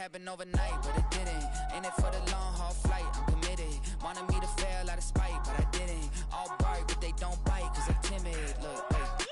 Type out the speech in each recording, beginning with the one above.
happened overnight, but it didn't. In it for the long haul flight, I'm committed. Wanted me to fail out of spite, but I didn't. All bark, but they don't bite, cause they timid. Look, wait.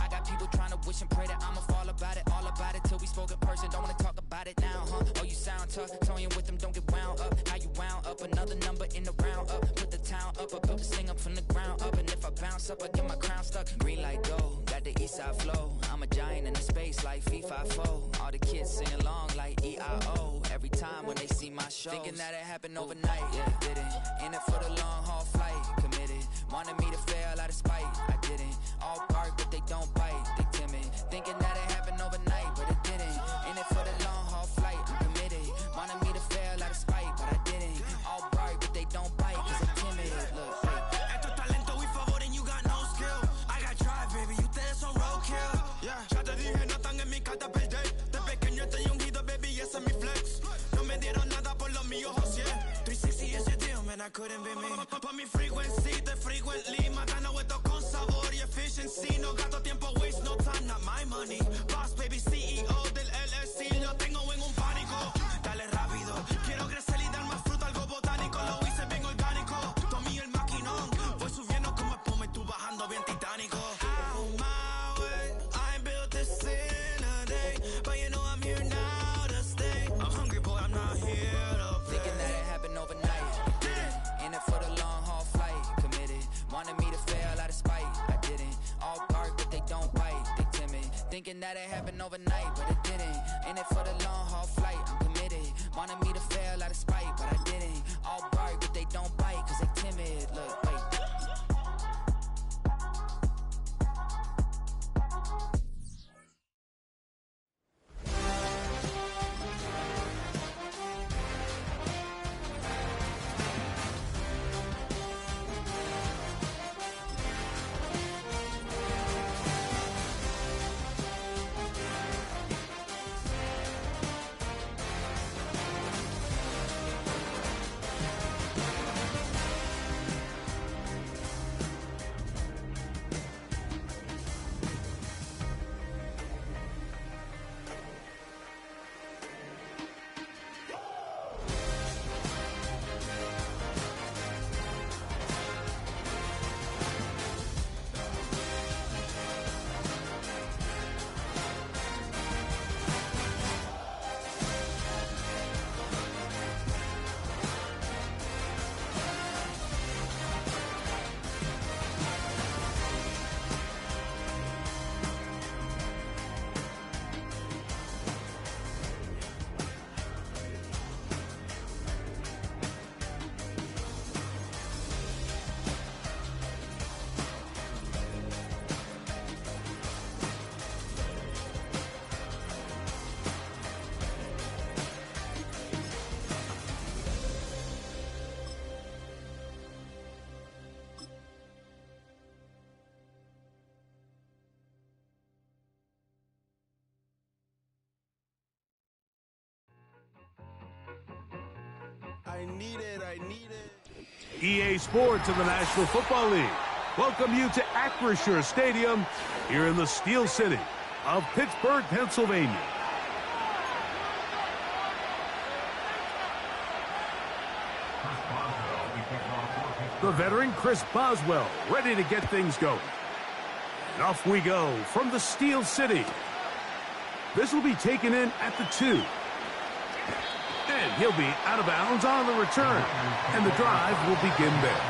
I got people trying to wish and pray that I'ma fall about it. All about it till we spoke in person, don't wanna talk about it now, huh? Oh, you sound tough, toying with them, don't get wound up. How you wound up, another number in the round up. Put the town up, I built this thing up from the ground up. And if I bounce up, I get my crown stuck. Green light go, got the east side flow. I'm a giant in the space like FIFA4. All the kids sing along like EIO. Every time when they see my shows, thinking that it happened overnight, yeah, didn't. In it for the long haul flight, committed. Wanted me to fail out of spite, I didn't. All bark, but they don't bite, they timid. Thinking that it happened overnight, but it didn't. In it for the long haul flight, I'm committed. Wanted me to fail out of spite, but I didn't. All bark, but they don't bite, cause I'm timid. Look, esto es talento y favor and you got no skill. I got drive, baby, ustedes son roadkill. Yeah, ya te dije, no están en mi carta perder. De pequeño estoy ungido, baby, ese es mi flex. No me dieron nada por lo mío, José. 360 is your deal, man, I couldn't be me. Pa' mi frequency, te frequently. Matando esto con sabor y efficiency. No gasto tiempo, waste no time, not my money. Boss, baby, CEO del LLC. Lo tengo en un pánico. Dale rápido, quiero crecer y dar más fruta, algo botánico. Lo hice bien orgánico. Tomé el maquinón. Voy subiendo como espuma y tú bajando bien titánico. Out my way, I ain't built this in a day. But you know I'm here now to stay. I'm hungry, boy, I'm not here to play. thinking that it happened overnight, didn't. In it for the long haul flight, committed. Wanted me to fail out of spite, I didn't. All bark, but they don't bite, they timid. Thinking that it happened overnight, but it didn't. In it for the long haul flight, I'm committed. Wanted me to fail out of spite, but I didn't. All bark, but they don't bite, cause they timid. Look, wait. I need it. EA Sports and the National Football League welcome you to Acrisure Stadium here in the Steel City of Pittsburgh, Pennsylvania. The veteran Chris Boswell ready to get things going. And off we go from the Steel City. This will be taken in at the 2. And he'll be out of bounds on the return. And the drive will begin there.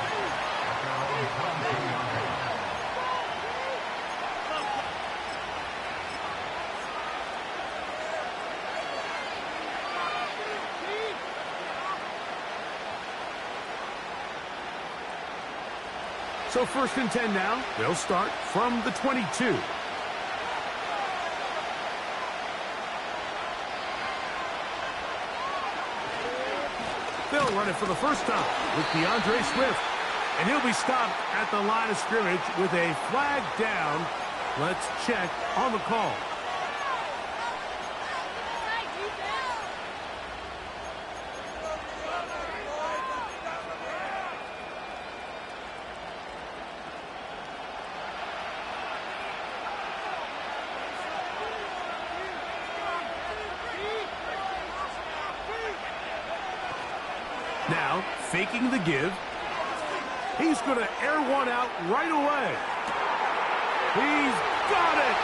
So 1st and 10 now. They'll start from the 22. They'll run it for the first time with DeAndre Swift. And he'll be stopped at the line of scrimmage with a flag down. Let's check on the call. Now, faking the give. He's going to air one out right away. He's got it!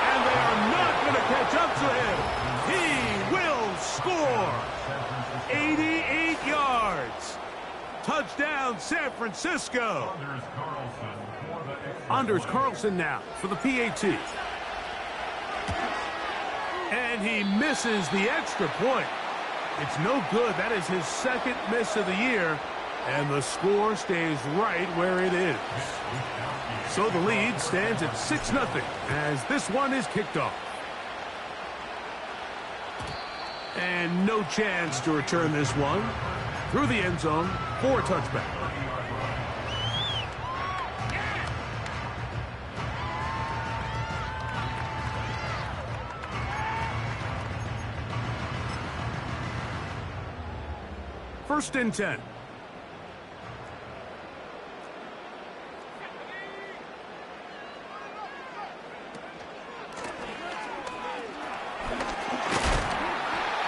And they are not going to catch up to him. He will score! 88 yards. Touchdown, San Francisco. Anders Carlson now for the PAT. And he misses the extra point. It's no good. That is his second miss of the year. And the score stays right where it is. So the lead stands at 6-0 as this one is kicked off. And no chance to return this one. Through the end zone for a touchback. First and 10.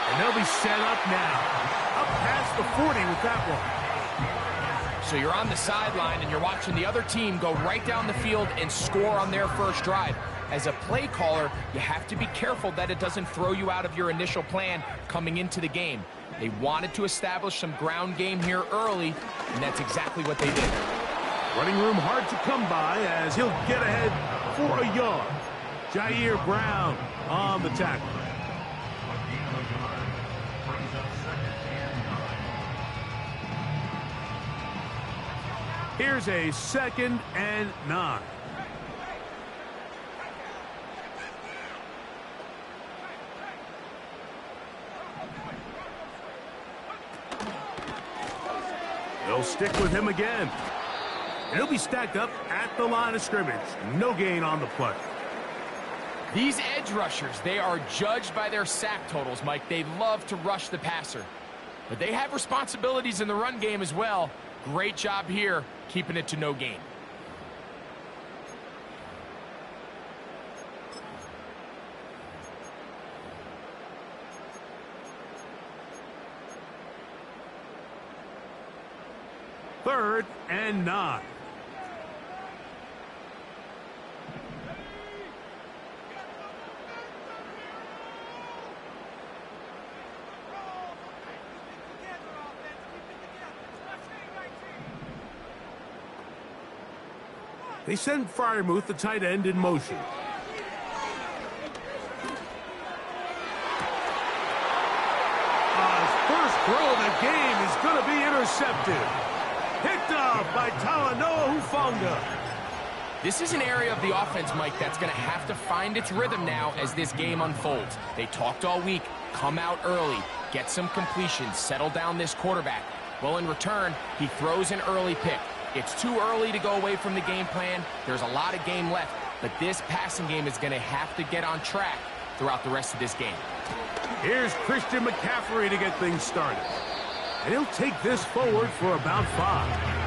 And they'll be set up now. Up past the 40 with that one. So you're on the sideline and you're watching the other team go right down the field and score on their first drive. As a play caller, you have to be careful that it doesn't throw you out of your initial plan coming into the game. They wanted to establish some ground game here early, and that's exactly what they did. Running room hard to come by as he'll get ahead for a yard. Jair Brown on the tackle. Here's a 2nd and 9. They'll stick with him again. And he'll be stacked up at the line of scrimmage. No gain on the play. These edge rushers, they are judged by their sack totals, Mike. They love to rush the passer. But they have responsibilities in the run game as well. Great job here, keeping it to no gain. Third and 9. They send Freiermuth, the tight end, in motion. His first throw of the game is going to be intercepted. Picked off by Talanoa Hufanga. This is an area of the offense, Mike, that's going to have to find its rhythm now as this game unfolds. They talked all week. Come out early. Get some completions. Settle down this quarterback. Well, in return, he throws an early pick. It's too early to go away from the game plan. There's a lot of game left, but this passing game is going to have to get on track throughout the rest of this game. Here's Christian McCaffrey to get things started. And he'll take this forward for about 5.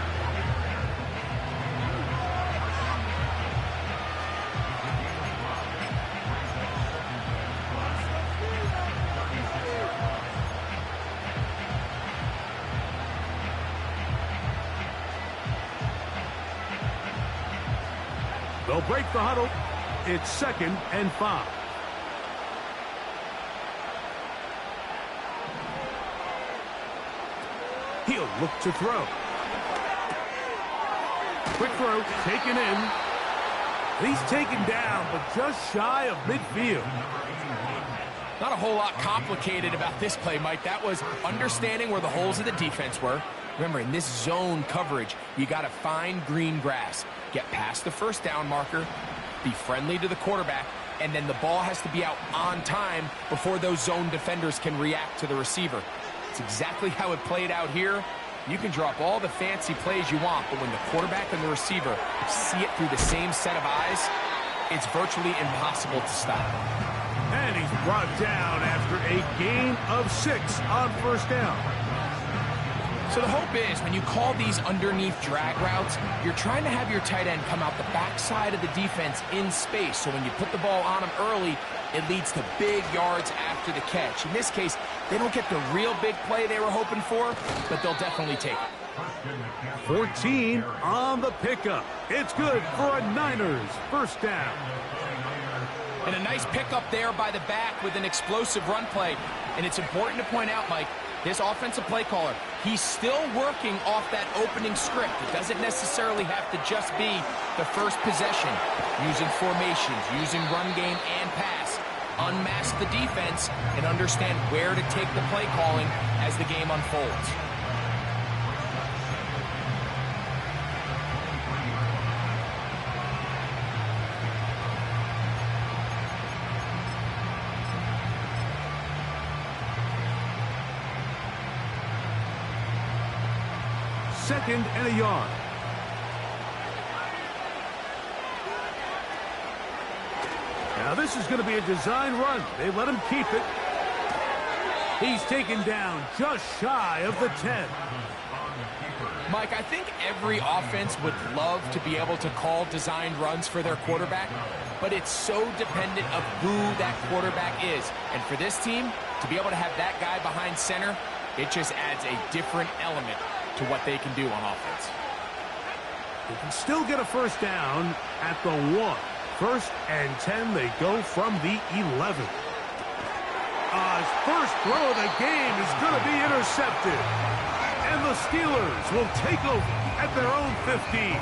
They'll break the huddle. It's 2nd and 5. He'll look to throw. Quick throw, taken in. He's taken down, but just shy of midfield. Not a whole lot complicated about this play, Mike. That was understanding where the holes of the defense were. Remember, in this zone coverage, you got to find green grass. Get past the first down marker, be friendly to the quarterback, and then the ball has to be out on time before those zone defenders can react to the receiver. It's exactly how it played out here. You can drop all the fancy plays you want, but when the quarterback and the receiver see it through the same set of eyes, it's virtually impossible to stop. And he's brought down after a gain of 6 on first down. So the hope is when you call these underneath drag routes, you're trying to have your tight end come out the backside of the defense in space. So when you put the ball on him early, it leads to big yards after the catch. In this case, they don't get the real big play they were hoping for, but they'll definitely take it. 14 on the pickup. It's good for a Niners first down. And a nice pickup there by the back with an explosive run play. And it's important to point out, Mike, this offensive play caller, he's still working off that opening script. It doesn't necessarily have to just be the first possession. Using formations, using run game and pass. Unmask the defense and understand where to take the play calling as the game unfolds. Second and a yard. Now this is going to be a design run. They let him keep it. He's taken down just shy of the 10. Mike, I think every offense would love to be able to call designed runs for their quarterback, but it's so dependent of who that quarterback is. And for this team, to be able to have that guy behind center, it just adds a different element to what they can do on offense. They can still get a first down at the 1. First and 10, they go from the 11. His first throw of the game is going to be intercepted. And the Steelers will take over at their own 15.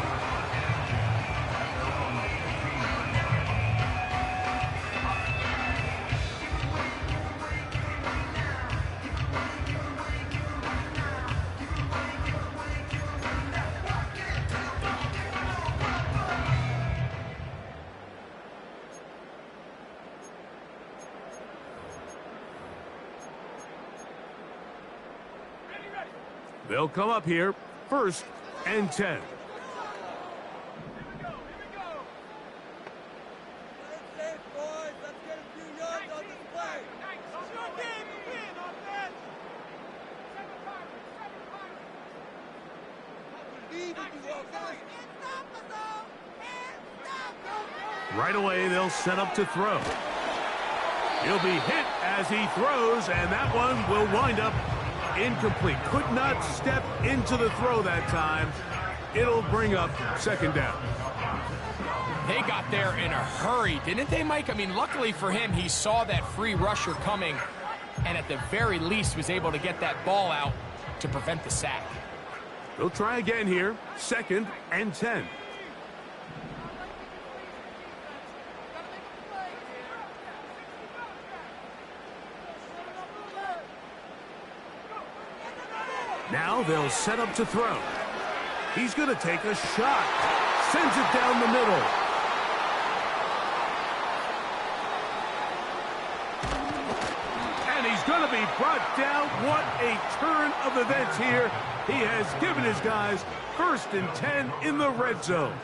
They'll come up here, first and 10. Right away, they'll set up to throw. He'll be hit as he throws, and that one will wind up incomplete. Could not step into the throw that time. It'll bring up second down. They got there in a hurry, didn't they, Mike? I mean, luckily for him, he saw that free rusher coming and at the very least was able to get that ball out to prevent the sack. They'll try again here. Second and 10. Now they'll set up to throw. He's going to take a shot. Sends it down the middle. And he's going to be brought down. What a turn of events here. He has given his guys first and 10 in the red zone.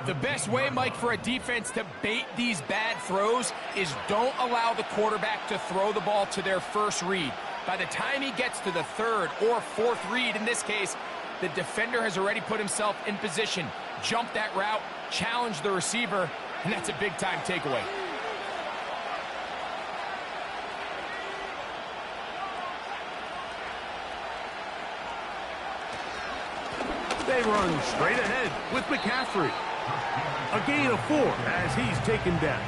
The best way, Mike, for a defense to bait these bad throws is don't allow the quarterback to throw the ball to their first read. By the time he gets to the third or fourth read, in this case, the defender has already put himself in position, jump that route, challenge the receiver, and that's a big-time takeaway. They run straight ahead with McCaffrey. A gain of 4 as he's taken down.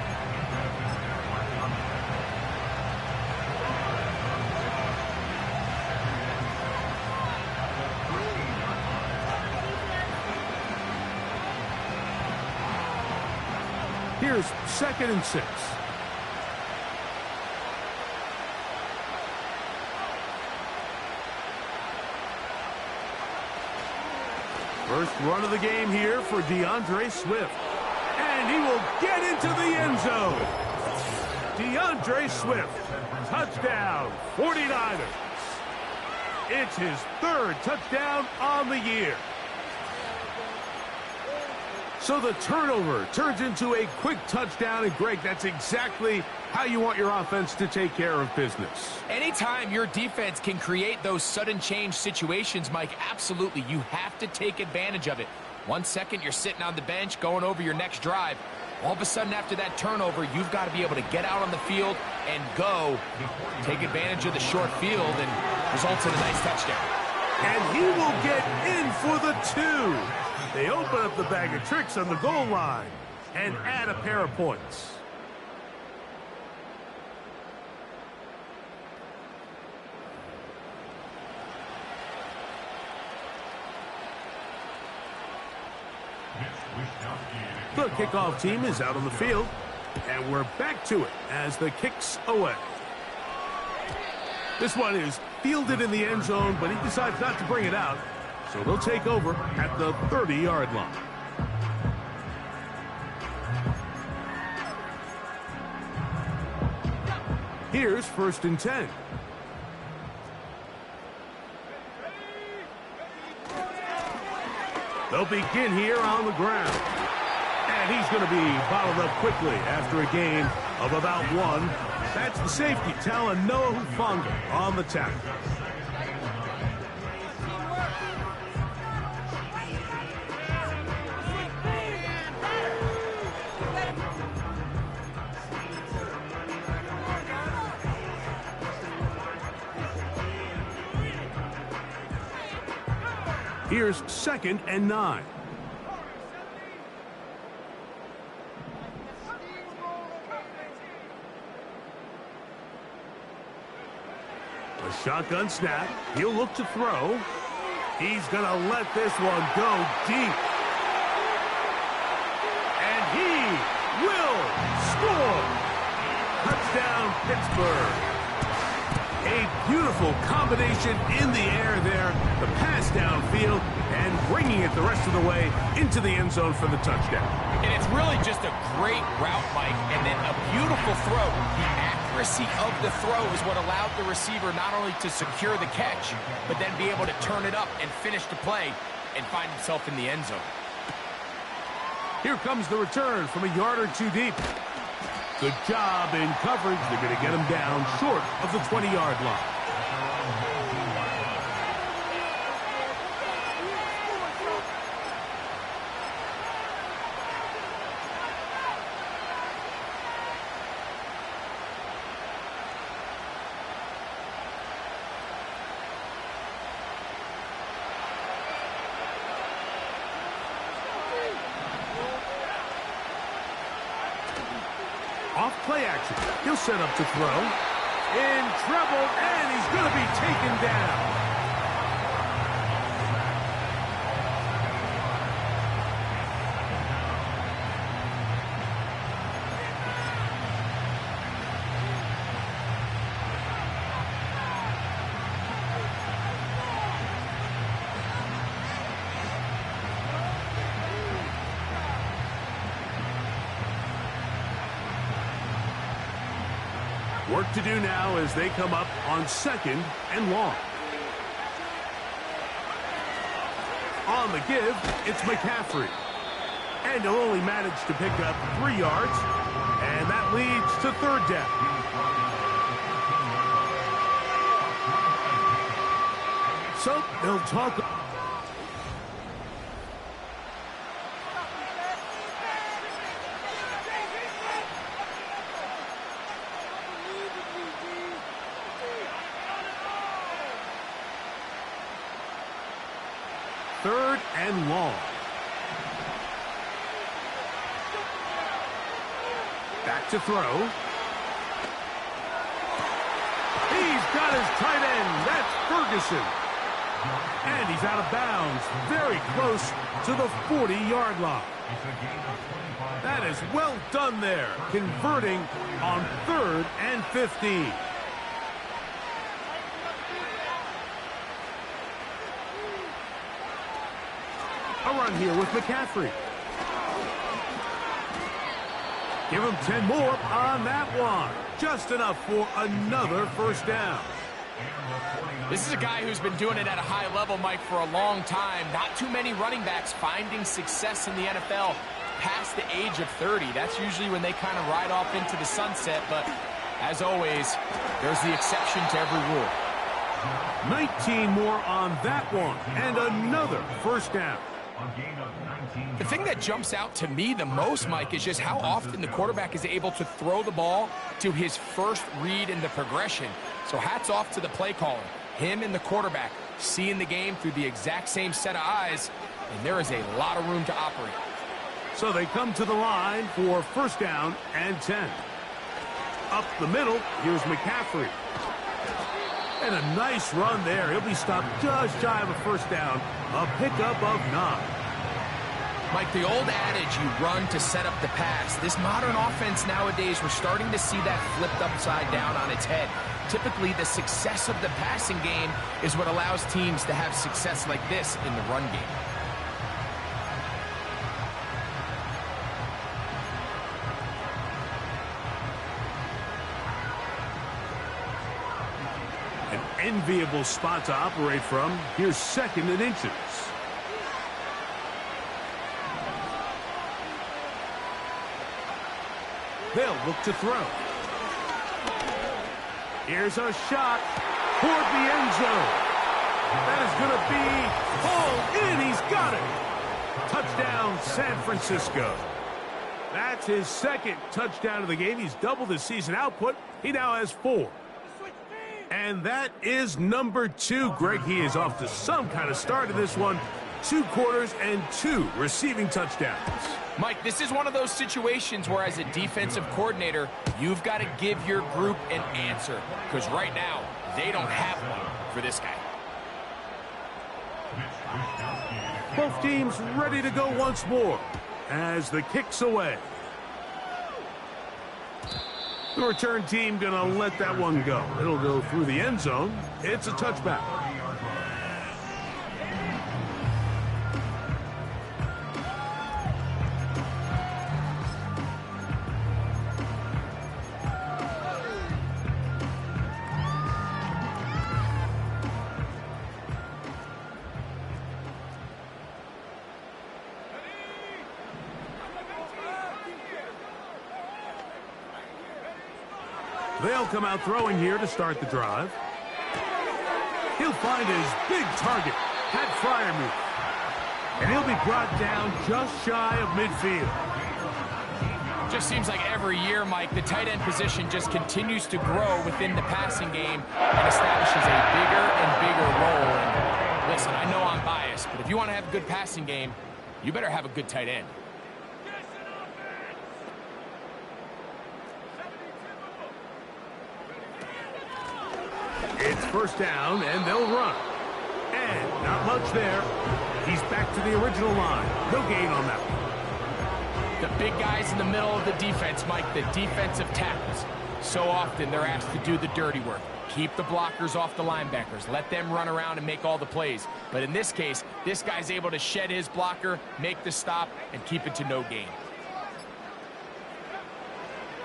Here's second and 6. First run of the game here for DeAndre Swift. And he will get into the end zone. DeAndre Swift, touchdown, 49ers. It's his third touchdown on the year. So the turnover turns into a quick touchdown, and Greg, that's exactly how you want your offense to take care of business. Anytime your defense can create those sudden change situations, Mike, absolutely, you have to take advantage of it. 1 second, you're sitting on the bench going over your next drive. All of a sudden, after that turnover, you've got to be able to get out on the field and go, take advantage of the short field, and results in a nice touchdown. And he will get in for the 2. They open up the bag of tricks on the goal line and add a pair of points. The kickoff team is out on the field, and we're back to it as the kick's away. This one is fielded in the end zone, but he decides not to bring it out, so they'll take over at the 30-yard line. Here's 1st and 10. They'll begin here on the ground. And he's going to be bottled up quickly after a gain of about 1. That's the safety, Talanoa Hufanga, on the tackle. Here's 2nd and 9. A shotgun snap. He'll look to throw. He's going to let this one go deep. And he will score. Touchdown, Pittsburgh. A beautiful combination in the air there. The pass downfield and bringing it the rest of the way into the end zone for the touchdown. And it's really just a great route, Mike, and then a beautiful throw. The accuracy of the throw is what allowed the receiver not only to secure the catch, but then be able to turn it up and finish the play and find himself in the end zone. Here comes the return from a yard or 2 deep. Good job in coverage. They're going to get him down short of the 20-yard line. Off play action. He'll set up to throw. In trouble, and he's going to be taken down. Work to do now as they come up on 2nd and long. On the give, it's McCaffrey. And he'll only manage to pick up 3 yards, and that leads to 3rd down. So they'll talk. Third and long. Back to throw. He's got his tight end. That's Ferguson. And he's out of bounds. Very close to the 40-yard line. That is well done there. Converting on 3rd and 15. A run here with McCaffrey. Give him 10 more on that one. Just enough for another 1st down. This is a guy who's been doing it at a high level, Mike, for a long time. Not too many running backs finding success in the NFL past the age of 30. That's usually when they kind of ride off into the sunset, but as always, there's the exception to every rule. 19 more on that one, and another 1st down. The thing that jumps out to me the most, Mike, is just how often the quarterback is able to throw the ball to his first read in the progression. So hats off to the play caller. Him and the quarterback seeing the game through the exact same set of eyes, and there is a lot of room to operate. So they come to the line for first down and 10. Up the middle, here's McCaffrey. And a nice run there. He'll be stopped just shy of a first down. A pickup of 9. Mike, the old adage, you run to set up the pass. This modern offense nowadays, we're starting to see that flipped upside down on its head. Typically, the success of the passing game is what allows teams to have success like this in the run game. An enviable spot to operate from. Here's 2nd and inches. They'll look to throw. Here's a shot toward the end zone. That is going to be pulled in. He's got it. Touchdown, San Francisco. That's his 2nd touchdown of the game. He's doubled his season output. He now has 4. And that is number 2. Greg, he is off to some kind of start in this one. 2 quarters and 2 receiving touchdowns. Mike, this is one of those situations where as a defensive coordinator, you've got to give your group an answer. Because right now, they don't have one for this guy. Both teams ready to go once more as the kick's away. The return team going to let that one go. It'll go through the end zone. It's a touchback. They'll come out throwing here to start the drive. He'll find his big target, Pat Freiermuth. And he'll be brought down just shy of midfield. Just seems like every year, Mike, the tight end position just continues to grow within the passing game and establishes a bigger and bigger role. And listen, I know I'm biased, but if you want to have a good passing game, you better have a good tight end. It's first down, and they'll run. And not much there. He's back to the original line. No gain on that one. The big guys in the middle of the defense, Mike, the defensive tackles. So often they're asked to do the dirty work. Keep the blockers off the linebackers. Let them run around and make all the plays. But in this case, this guy's able to shed his blocker, make the stop, and keep it to no gain.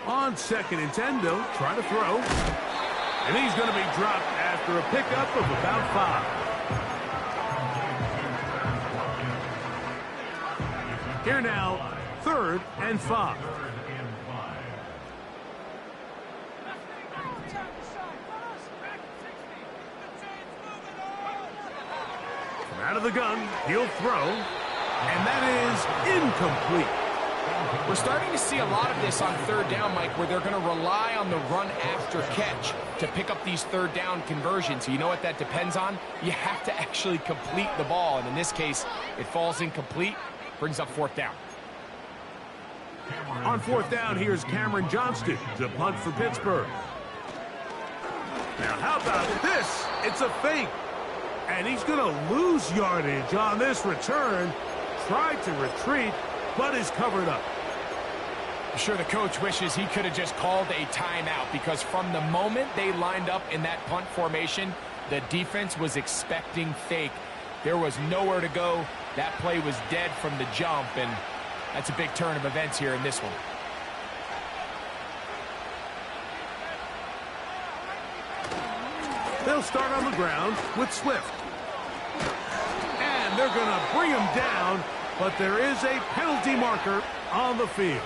On 2nd and 10, they'll try to throw. And he's going to be dropped after a pickup of about 5. Here now, 3rd and 5. From out of the gun, he'll throw. And that is incomplete. We're starting to see a lot of this on 3rd down, Mike, where they're going to rely on the run after catch to pick up these 3rd down conversions. So you know what that depends on? You have to actually complete the ball. And in this case, it falls incomplete, brings up 4th down. On 4th down, here's Cameron Johnston to punt for Pittsburgh. Now, how about this? It's a fake. And he's going to lose yardage on this return. Tried to retreat, but is covered up. I'm sure the coach wishes he could have just called a timeout, because from the moment they lined up in that punt formation, the defense was expecting fake. There was nowhere to go. That play was dead from the jump, and that's a big turn of events here in this one. They'll start on the ground with Swift. And they're going to bring him down, but there is a penalty marker on the field.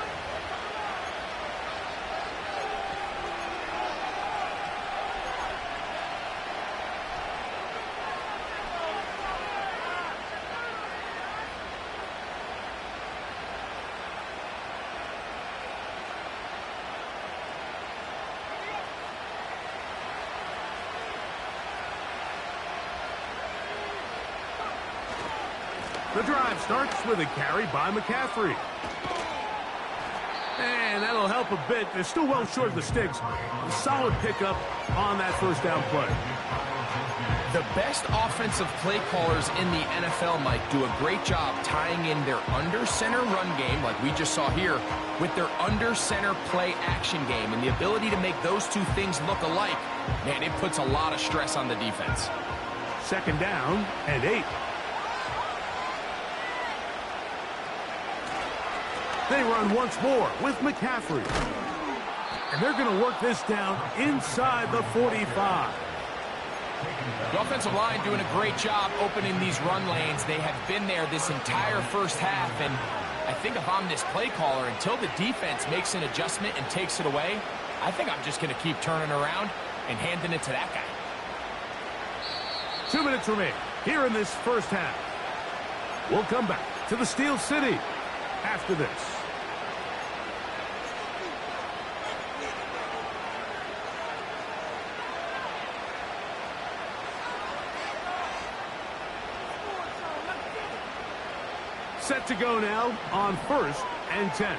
The drive starts with a carry by McCaffrey. And that'll help a bit. They're still well short of the sticks. A solid pickup on that first down play. The best offensive play callers in the NFL, Mike, do a great job tying in their under-center run game, like we just saw here, with their under-center play action game. And the ability to make those two things look alike, man, it puts a lot of stress on the defense. Second down and 8. They run once more with McCaffrey. And they're going to work this down inside the 45. The offensive line doing a great job opening these run lanes. They have been there this entire first half, and I think if I'm this play caller, until the defense makes an adjustment and takes it away, I think I'm just going to keep turning around and handing it to that guy. 2 minutes remain here in this first half. We'll come back to the Steel City after this. Set to go now on 1st and 10.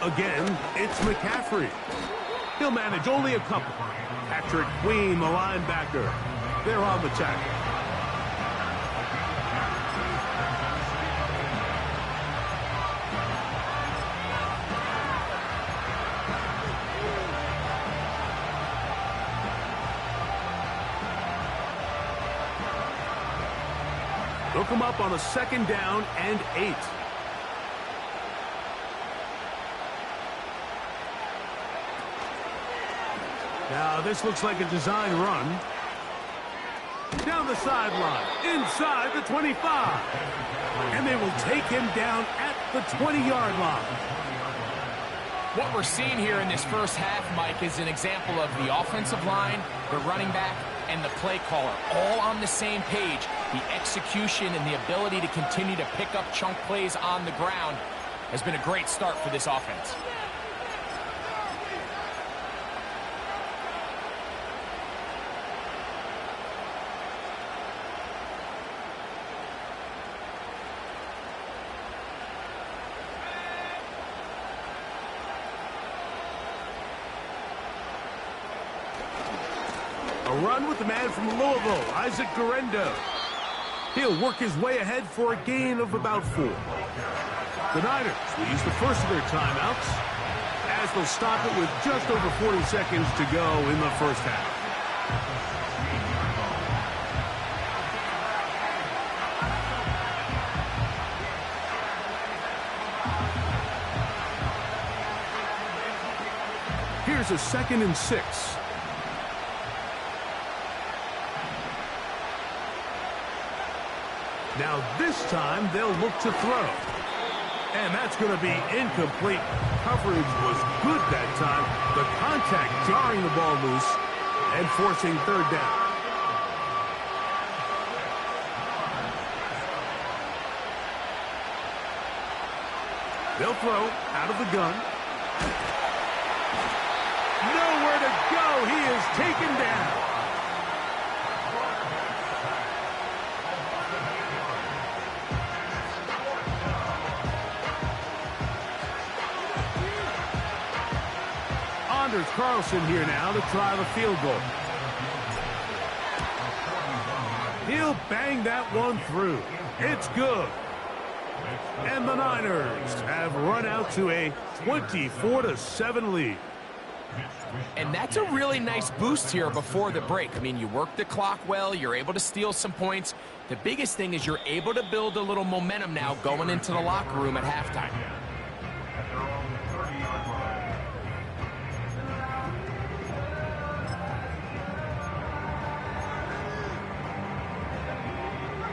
Again, it's McCaffrey. He'll manage only a couple. Patrick Queen, the linebacker. They're on the tackle. They'll come up on a 2nd down and 8. Now this looks like a design run. Down the sideline, inside the 25. And they will take him down at the 20-yard line. What we're seeing here in this first half, Mike, is an example of the offensive line, the running back, and the play caller all on the same page. The execution and the ability to continue to pick up chunk plays on the ground has been a great start for this offense. A run with the man from Louisville, Isaac Guerendo. He'll work his way ahead for a gain of about 4. The Niners will use the first of their timeouts as they'll stop it with just over 40 seconds to go in the first half. Here's a 2nd and 6. Now this time they'll look to throw. And that's going to be incomplete. Coverage was good that time. The contact jarring the ball loose and forcing 3rd down. They'll throw out of the gun. Nowhere to go. He is taken down. Anders Carlson here now to try the field goal. He'll bang that one through. It's good. And the Niners have run out to a 24-7 lead. And that's a really nice boost here before the break. I mean, you work the clock well, you're able to steal some points. The biggest thing is you're able to build a little momentum now going into the locker room at halftime.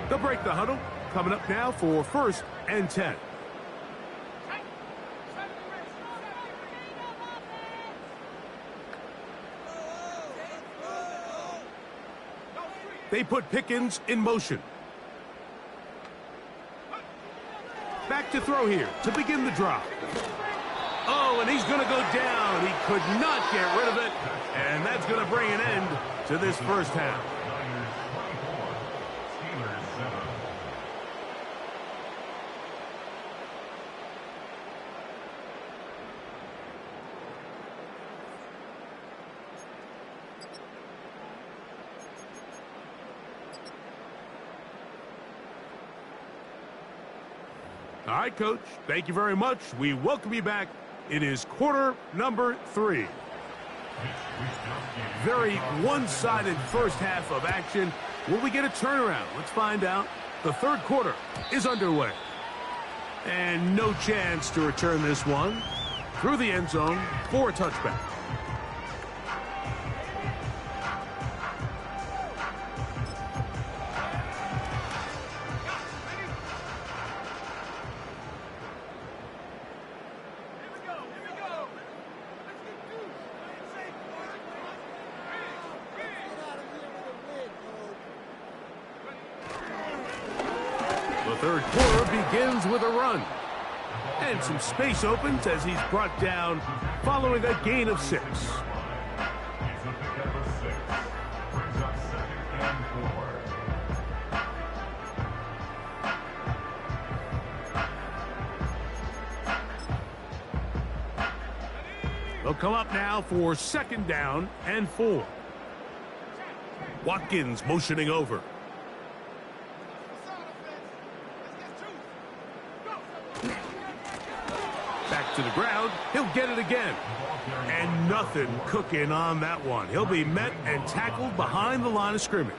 They'll break the huddle. Coming up now for 1st and 10. They put Pickens in motion. Back to throw here to begin the drive. Oh, and he's going to go down. He could not get rid of it, and that's going to bring an end to this first half. All right, Coach, thank you very much. We welcome you back. It is quarter number 3. Very one-sided first half of action. Will we get a turnaround? Let's find out. The third quarter is underway. And no chance to return this one through the end zone for a touchback. The third quarter begins with a run. And some space opens as he's brought down following a gain of 6. They'll come up now for 2nd down and 4. Watkins motioning over. Back to the ground. He'll get it again. And nothing cooking on that one. He'll be met and tackled behind the line of scrimmage.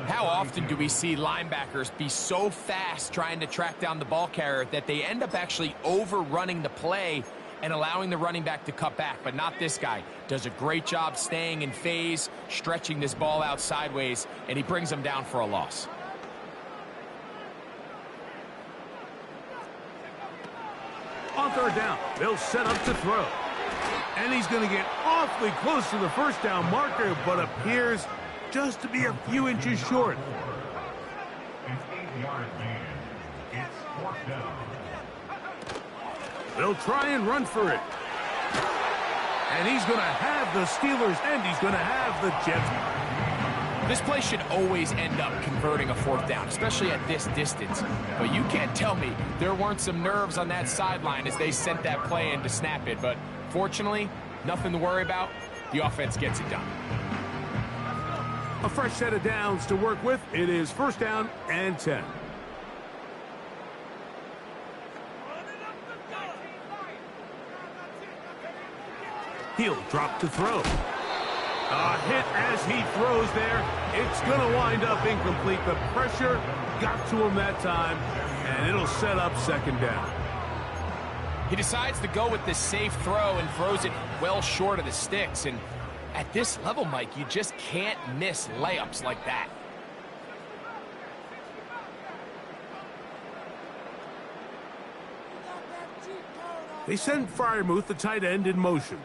How often do we see linebackers be so fast trying to track down the ball carrier that they end up actually overrunning the play and allowing the running back to cut back? But not this guy. Does a great job staying in phase, stretching this ball out sideways, and he brings them down for a loss. On 3rd down, they'll set up to throw. And he's going to get awfully close to the first down marker, but appears just to be a few inches short. They'll try and run for it. And he's going to have the Steelers, and he's going to have the Jets. This play should always end up converting a 4th down, especially at this distance. But you can't tell me there weren't some nerves on that sideline as they sent that play in to snap it. But fortunately, nothing to worry about. The offense gets it done. A fresh set of downs to work with. It is 1st down and 10. He'll drop to throw. A hit as he throws there. It's going to wind up incomplete. The pressure got to him that time, and it'll set up 2nd down. He decides to go with this safe throw and throws it well short of the sticks. And at this level, Mike, you just can't miss layups like that. They send Freiermuth, the tight end, in motion.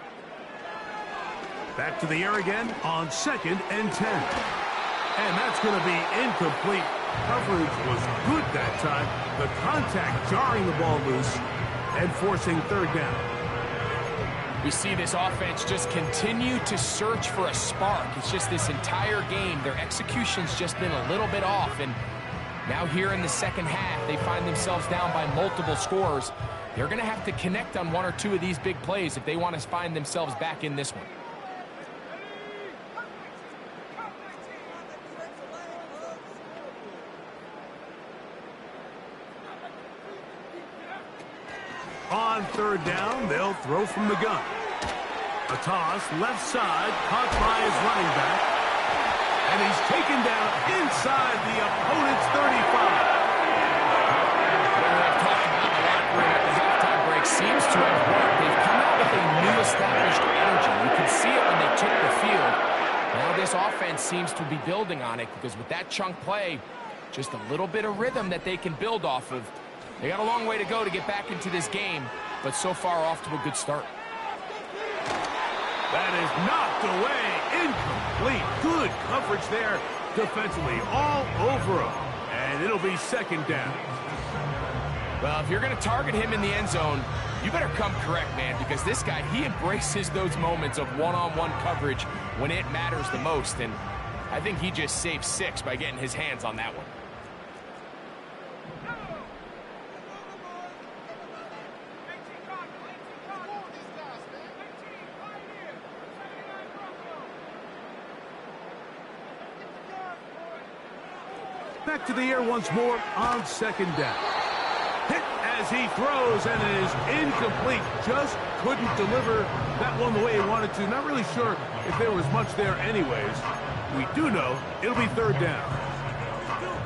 Back to the air again on 2nd and 10. And that's going to be incomplete. Coverage was good that time. The contact jarring the ball loose and forcing 3rd down. We see this offense just continue to search for a spark. It's just this entire game, their execution's just been a little bit off. And now here in the 2nd half, they find themselves down by multiple scores. They're going to have to connect on 1 or 2 of these big plays if they want to find themselves back in this one. On 3rd down, they'll throw from the gun. A toss, left side, caught by his running back. And he's taken down inside the opponent's 35. What I've talked about in the locker room at the halftime break seems to have worked. They've come out with a new established energy. You can see it when they took the field. Now this offense seems to be building on it because with that chunk play, just a little bit of rhythm that they can build off of. They got a long way to go to get back into this game, but so far off to a good start. That is knocked away. Incomplete. Good coverage there defensively all over him. And it'll be 2nd down. Well, if you're going to target him in the end zone, you better come correct, man, because this guy, he embraces those moments of one-on-one coverage when it matters the most, and I think he just saved 6 by getting his hands on that one. Back to the air once more on second down. Hit as he throws, and it is incomplete. Just couldn't deliver that one the way he wanted to. Not really sure if there was much there anyways. We do know it'll be third down.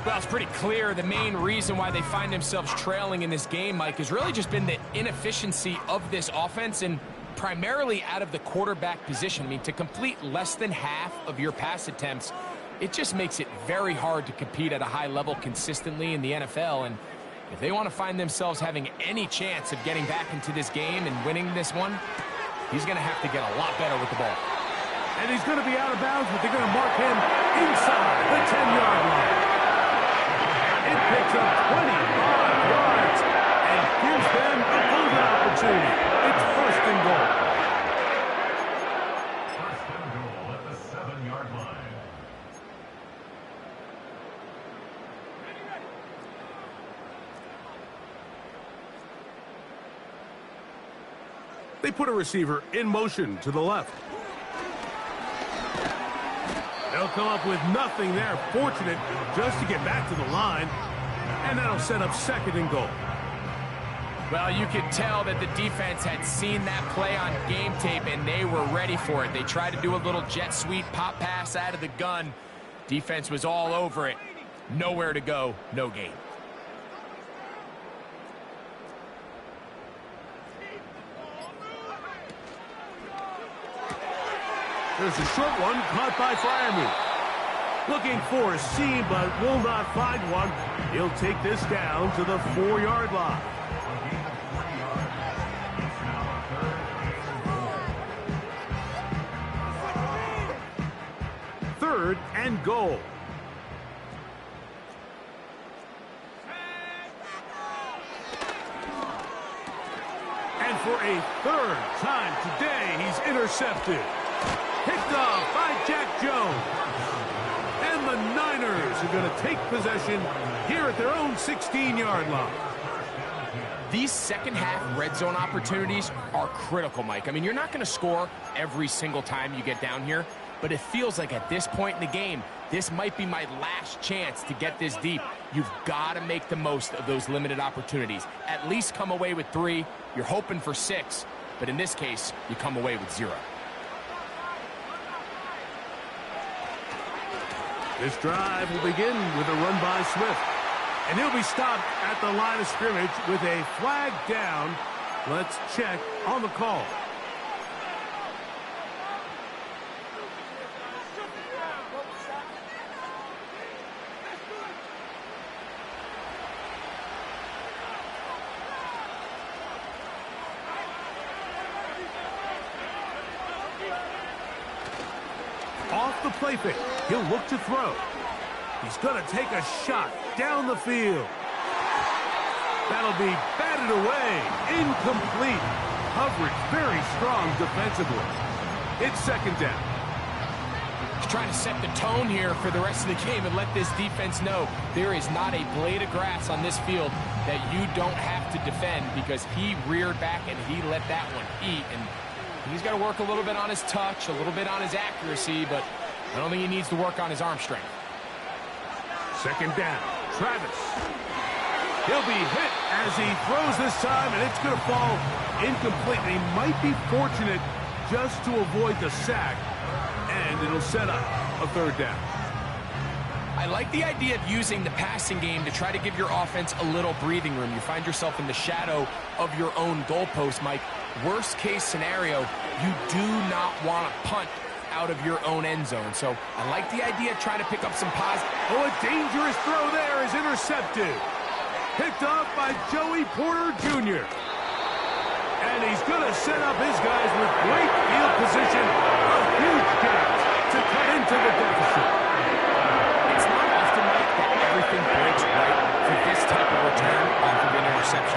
Well, it's pretty clear the main reason why they find themselves trailing in this game, Mike, has really just been the inefficiency of this offense and primarily out of the quarterback position. I mean, to complete less than half of your pass attempts, it just makes it very hard to compete at a high level consistently in the NFL. And if they want to find themselves having any chance of getting back into this game and winning this one, he's going to have to get a lot better with the ball. And he's going to be out of bounds, but they're going to mark him inside the 10-yard line. It picks up 25 yards and gives them a golden opportunity. It's first and goal. First and goal at the 7-yard line. They put a receiver in motion to the left. They'll come up with nothing there. Fortunate just to get back to the line. And that'll set up second and goal. Well, you could tell that the defense had seen that play on game tape, and they were ready for it. They tried to do a little jet sweep pop pass out of the gun. Defense was all over it. Nowhere to go, no gain. There's a short one caught by Fryermuth. Looking for a seam, but will not find one. He'll take this down to the 4-yard line. Third and goal. And for a third time today, he's intercepted. Picked off by Jack Jones. And the Niners are going to take possession here at their own 16-yard line. These second-half red zone opportunities are critical, Mike. I mean, you're not going to score every single time you get down here, but it feels like at this point in the game, this might be my last chance to get this deep. You've got to make the most of those limited opportunities. At least come away with 3. You're hoping for 6, but in this case, you come away with 0. This drive will begin with a run by Swift. And he'll be stopped at the line of scrimmage with a flag down. Let's check on the call. Off the play fake, he'll look to throw. He's going to take a shot down the field. That'll be batted away. Incomplete. Coverage very strong defensively. It's second down. He's trying to set the tone here for the rest of the game and let this defense know there is not a blade of grass on this field that you don't have to defend, because he reared back and he let that one eat. And he's got to work a little bit on his touch, a little bit on his accuracy, but I don't think he needs to work on his arm strength. Second down, Travis. He'll be hit as he throws this time, and it's going to fall incomplete. He might be fortunate just to avoid the sack, and it'll set up a third down. I like the idea of using the passing game to try to give your offense a little breathing room. You find yourself in the shadow of your own goalpost, Mike. Worst case scenario, you do not want to punt out of your own end zone. So I like the idea of trying to pick up some positive. Oh, a dangerous throw there is intercepted. Picked off by Joey Porter Jr. And he's going to set up his guys with great field position. A huge chance to cut into the deficit. It's not often, Mike, that everything breaks right for this type of return off of an interception.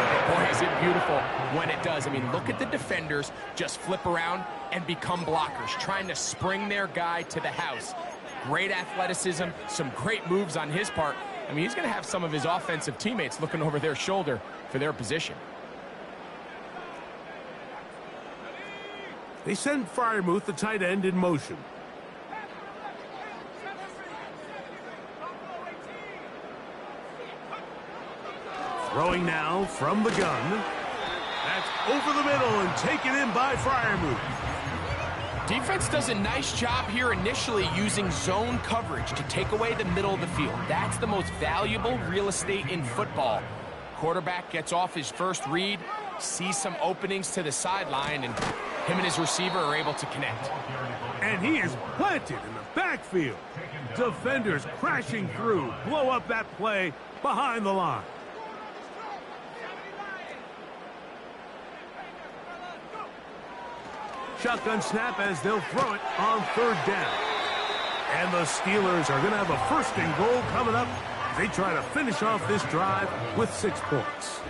look at the defenders just flip around and become blockers, trying to spring their guy to the house. Great athleticism, some great moves on his part. I mean, he's going to have some of his offensive teammates looking over their shoulder for their position. They send Freiermuth, the tight end, in motion. Throwing now from the gun. That's over the middle and taken in by Freiermuth. Defense does a nice job here initially using zone coverage to take away the middle of the field. That's the most valuable real estate in football. Quarterback gets off his first read, sees some openings to the sideline, and him and his receiver are able to connect. And he is planted in the backfield. Defenders crashing through, blow up that play behind the line. Shotgun snap as they'll throw it on third down. And the Steelers are going to have a first and goal coming up as they try to finish off this drive with 6 points.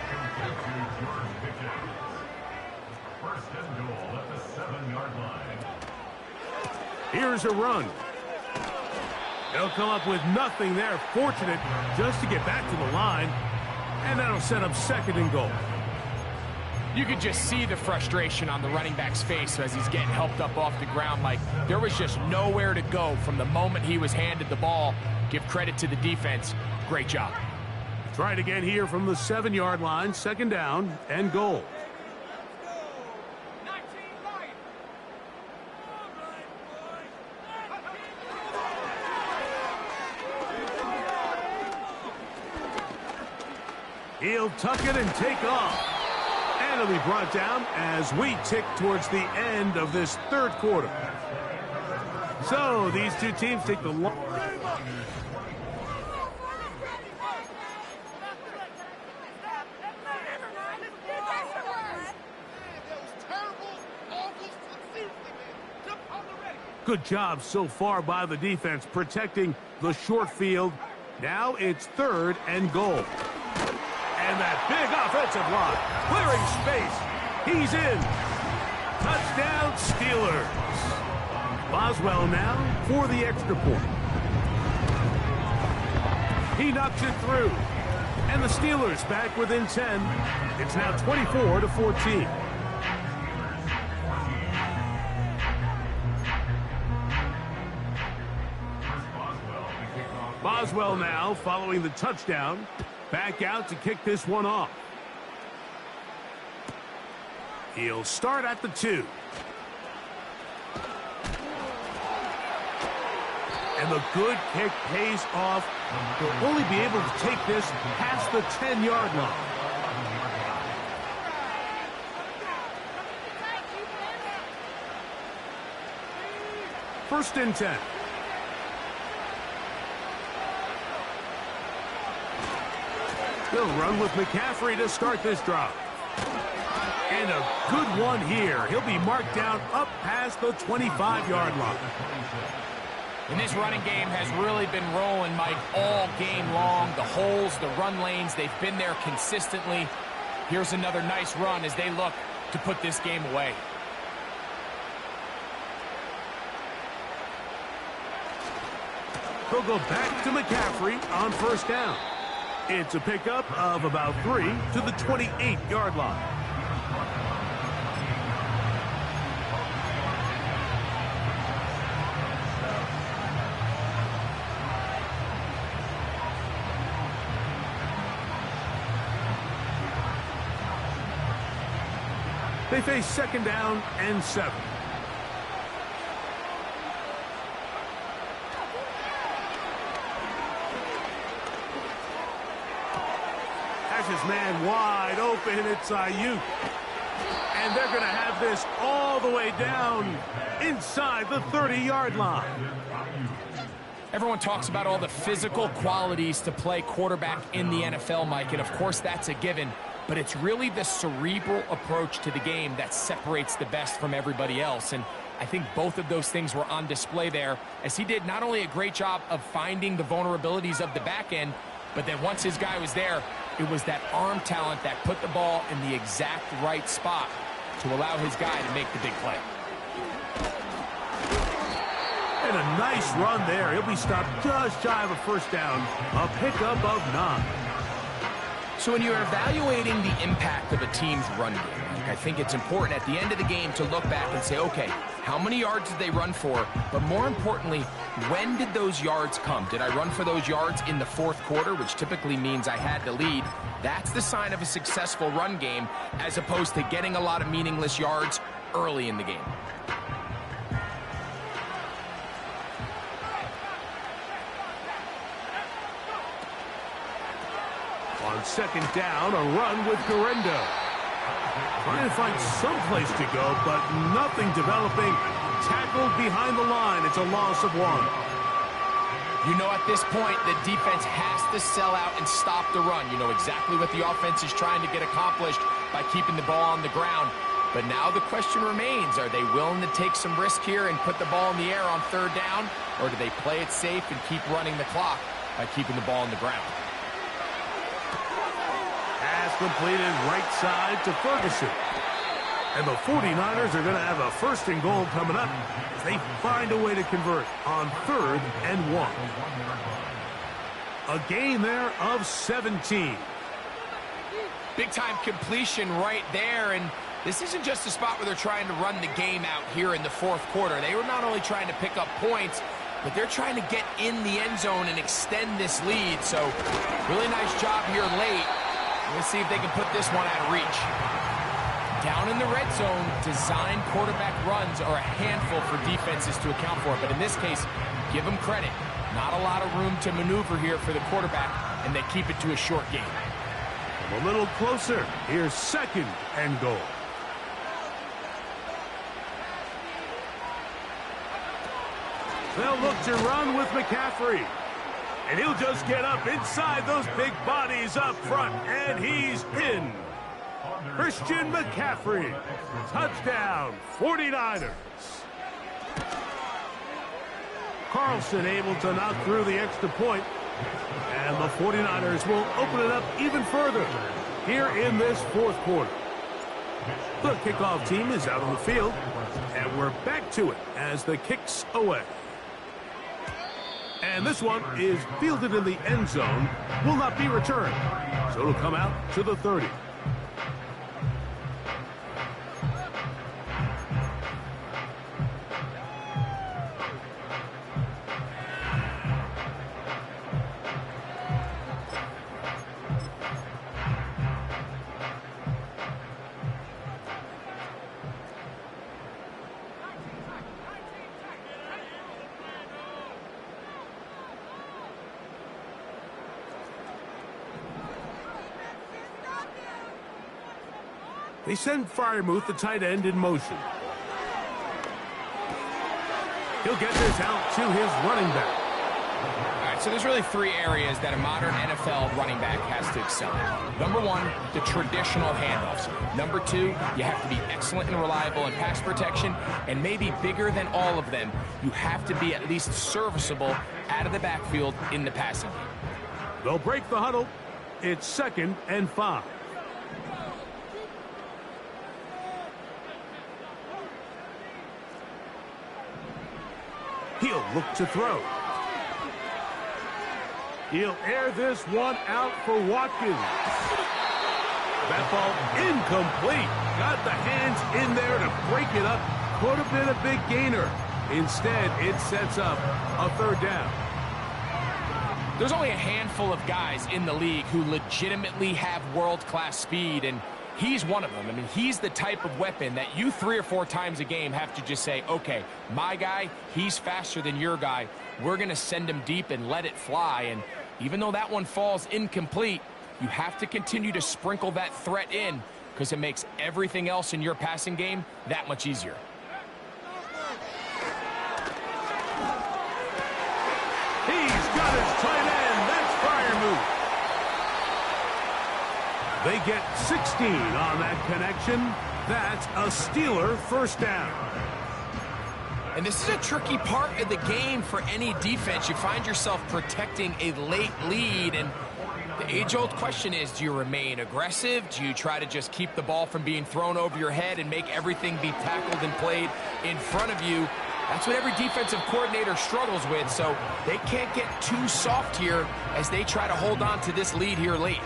First and goal at the 7-yard line. Here's a run. They'll come up with nothing there. Fortunate just to get back to the line. And that'll set up second and goal. You could just see the frustration on the running back's face as he's getting helped up off the ground. Like there was just nowhere to go from the moment he was handed the ball. Give credit to the defense. Great job. Try it again here from the 7-yard line. Second down and goal. He'll tuck it and take off. And it'll be brought down as we tick towards the end of this third quarter. So these two teams take the long. Good job so far by the defense protecting the short field. Now it's third and goal. And that big offensive line, clearing space. He's in. Touchdown, Steelers. Boswell now for the extra point. He knocks it through. And the Steelers back within 10. It's now 24-14. Boswell now following the touchdown. Back out to kick this one off. He'll start at the 2. And the good kick pays off. He'll only be able to take this past the 10-yard line. First and 10. They'll run with McCaffrey to start this drive. And a good one here. He'll be marked down up past the 25-yard line. And this running game has really been rolling, Mike, all game long. The holes, the run lanes, they've been there consistently. Here's another nice run as they look to put this game away. They'll go back to McCaffrey on first down. It's a pickup of about 3 to the 28-yard line. They face second down and 7. His man wide open. It's Ayuk. And they're going to have this all the way down inside the 30-yard line. Everyone talks about all the physical qualities to play quarterback in the NFL, Mike, and of course that's a given, but it's really the cerebral approach to the game that separates the best from everybody else, and I think both of those things were on display there as he did not only a great job of finding the vulnerabilities of the back end, but then once his guy was there, it was that arm talent that put the ball in the exact right spot to allow his guy to make the big play. And a nice run there. He'll be stopped just shy of a first down. A pickup of 9. So when you're evaluating the impact of a team's run game, I think it's important at the end of the game to look back and say, okay, how many yards did they run for? But more importantly, when did those yards come? Did I run for those yards in the fourth quarter, which typically means I had the lead? That's the sign of a successful run game, as opposed to getting a lot of meaningless yards early in the game. On second down, a run with Garendo. Trying to find some place to go, but nothing developing. Tackled behind the line. It's a loss of 1. You know at this point, the defense has to sell out and stop the run. You know exactly what the offense is trying to get accomplished by keeping the ball on the ground. But now the question remains, are they willing to take some risk here and put the ball in the air on third down? Or do they play it safe and keep running the clock by keeping the ball on the ground? Pass completed right side to Ferguson. And the 49ers are going to have a first and goal coming up as they find a way to convert on 3rd and 1. A gain there of 17. Big-time completion right there, and this isn't just a spot where they're trying to run the game out here in the fourth quarter. They were not only trying to pick up points, but they're trying to get in the end zone and extend this lead. So really nice job here late. Let's see if they can put this one out of reach. Down in the red zone, design quarterback runs are a handful for defenses to account for. But in this case, give them credit. Not a lot of room to maneuver here for the quarterback, and they keep it to a short game. A little closer. Here's 2nd and goal. They'll look to run with McCaffrey. And he'll just get up inside those big bodies up front. And he's in. Christian McCaffrey. Touchdown, 49ers. Carlson able to knock through the extra point. And the 49ers will open it up even further here in this fourth quarter. The kickoff team is out on the field. And we're back to it as the kick's away. And this one is fielded in the end zone, will not be returned. So it'll come out to the 30. They send Freiermuth, the tight end, in motion. He'll get this out to his running back. All right, so there's really 3 areas that a modern NFL running back has to excel in. Number 1, the traditional handoffs. Number 2, you have to be excellent and reliable in pass protection. And maybe bigger than all of them, you have to be at least serviceable out of the backfield in the passing game. They'll break the huddle. It's 2nd and 5. He'll look to throw. He'll air this one out for Watkins. That ball incomplete. Got the hands in there to break it up. Could have been a big gainer. Instead, it sets up a 3rd down. There's only a handful of guys in the league who legitimately have world-class speed, and he's one of them. I mean, he's the type of weapon that you 3 or 4 times a game have to just say, okay, my guy, he's faster than your guy. We're going to send him deep and let it fly. And even though that one falls incomplete, you have to continue to sprinkle that threat in because it makes everything else in your passing game that much easier. He's got his tight end. That's Freiermuth. They get 16 on that connection. That's a Steeler first down. And this is a tricky part of the game for any defense. You find yourself protecting a late lead, and The age-old question is, do you remain aggressive? Do you try to just keep the ball from being thrown over your head and make everything be tackled and played in front of you? That's what every defensive coordinator struggles with, so they can't get too soft here as they try to hold on to this lead here late.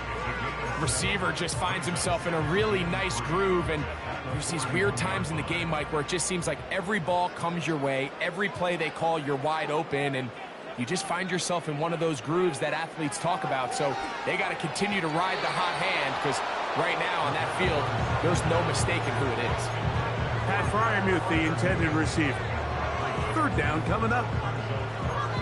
Receiver just finds himself in a really nice groove, and there's these weird times in the game, Mike, where it just seems like every ball comes your way, every play they call, you're wide open, and you just find yourself in one of those grooves that athletes talk about. So they got to continue to ride the hot hand, because right now on that field, there's no mistaking who it is. Pat Fryermuth, the intended receiver. Third down coming up.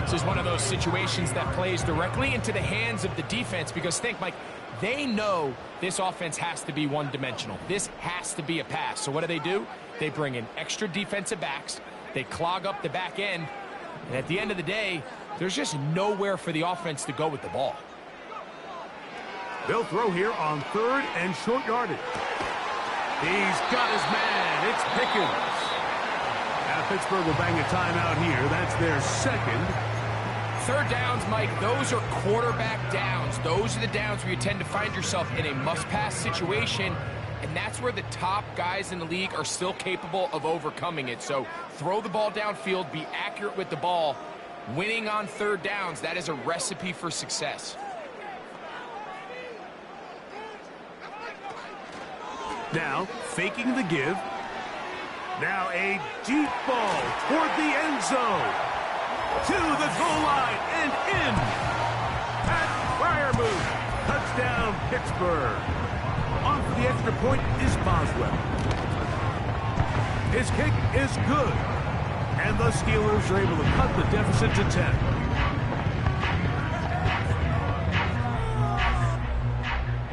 This is one of those situations that plays directly into the hands of the defense, because think, Mike, they know this offense has to be one-dimensional. This has to be a pass. So what do? They bring in extra defensive backs. They clog up the back end. And at the end of the day, there's just nowhere for the offense to go with the ball. They'll throw here on third and short yardage. He's got his man. It's Pickens. Now Pittsburgh will bang a timeout here. That's their second. Third downs, Mike, those are quarterback downs. Those are the downs where you tend to find yourself in a must-pass situation, and that's where the top guys in the league are still capable of overcoming it. So throw the ball downfield, be accurate with the ball. Winning on third downs, that is a recipe for success. Now, faking the give. Now a deep ball toward the end zone. To the goal line and in. Pat Fryermuth. Touchdown, Pittsburgh. On for the extra point is Boswell. His kick is good. And the Steelers are able to cut the deficit to 10.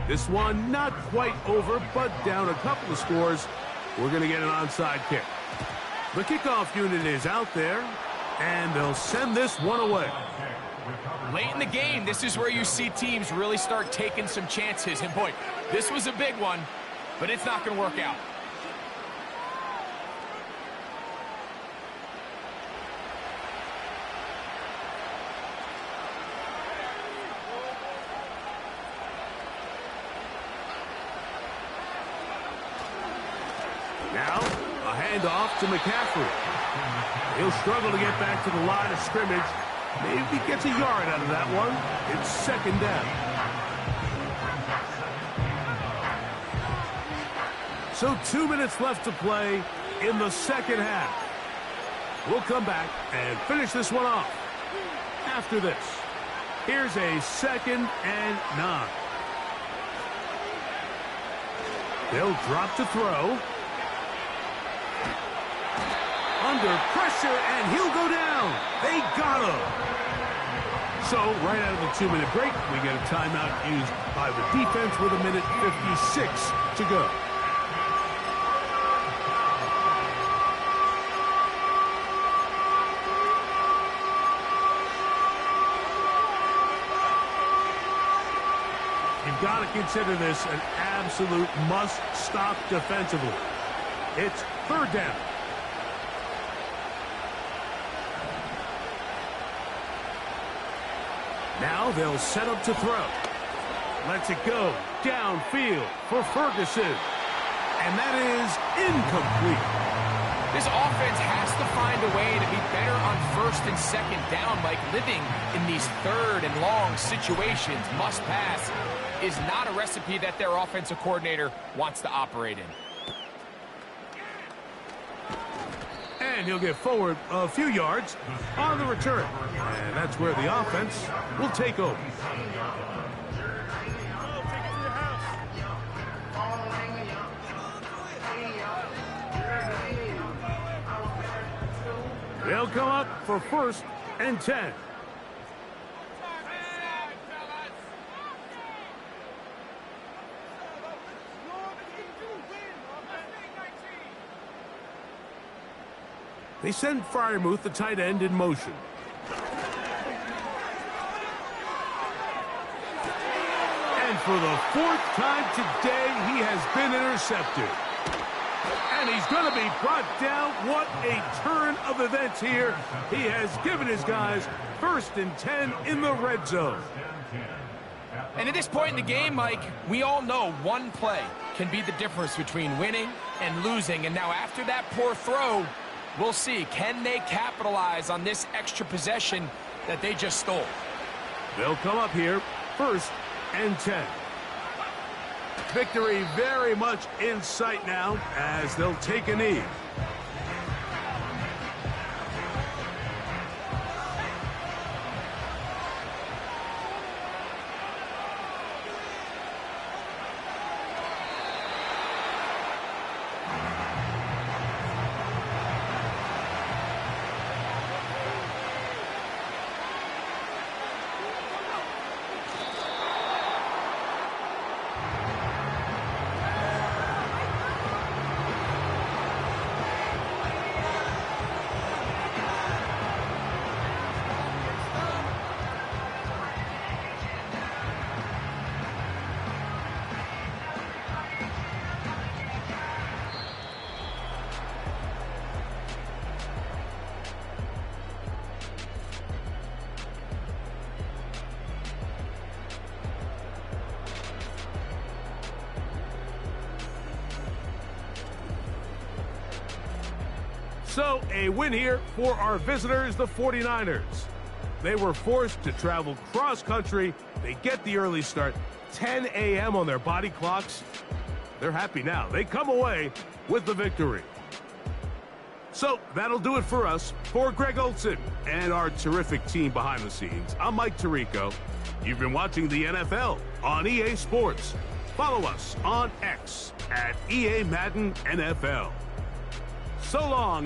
This one not quite over, but down a couple of scores. We're going to get an onside kick. The kickoff unit is out there, and they'll send this one away. Late in the game, this is where you see teams really start taking some chances. And boy, this was a big one, but it's not going to work out. Now, a handoff to McCaffrey. He'll struggle to get back to the line of scrimmage. Maybe he gets a yard out of that one. It's second down. So 2 minutes left to play in the second half. We'll come back and finish this one off after this. Here's a 2nd and 9. They'll drop to throw. Under pressure, and he'll go down. They got him. So, right out of the 2-minute break, we get a timeout used by the defense with 1:56 to go. You've got to consider this an absolute must-stop defensively. It's third down. Now they'll set up to throw. Lets it go downfield for Ferguson. And that is incomplete. This offense has to find a way to be better on first and second down, like living in these third and long situations. Must pass is not a recipe that their offensive coordinator wants to operate in. And he'll get forward a few yards on the return. And that's where the offense will take over. They'll come up for 1st and 10. They send Fryermuth, the tight end, in motion. And for the 4th time today, he has been intercepted. And he's going to be brought down. What a turn of events here. He has given his guys 1st and 10 in the red zone. And at this point in the game, Mike, we all know one play can be the difference between winning and losing. And now after that poor throw, we'll see, can they capitalize on this extra possession that they just stole? They'll come up here, 1st and 10. Victory very much in sight now as they'll take a knee. So, a win here for our visitors, the 49ers. They were forced to travel cross-country. They get the early start, 10 a.m. on their body clocks. They're happy now. They come away with the victory. So, that'll do it for us. For Greg Olson and our terrific team behind the scenes, I'm Mike Tirico. You've been watching the NFL on EA Sports. Follow us on X at EA Madden NFL. So long, everyone.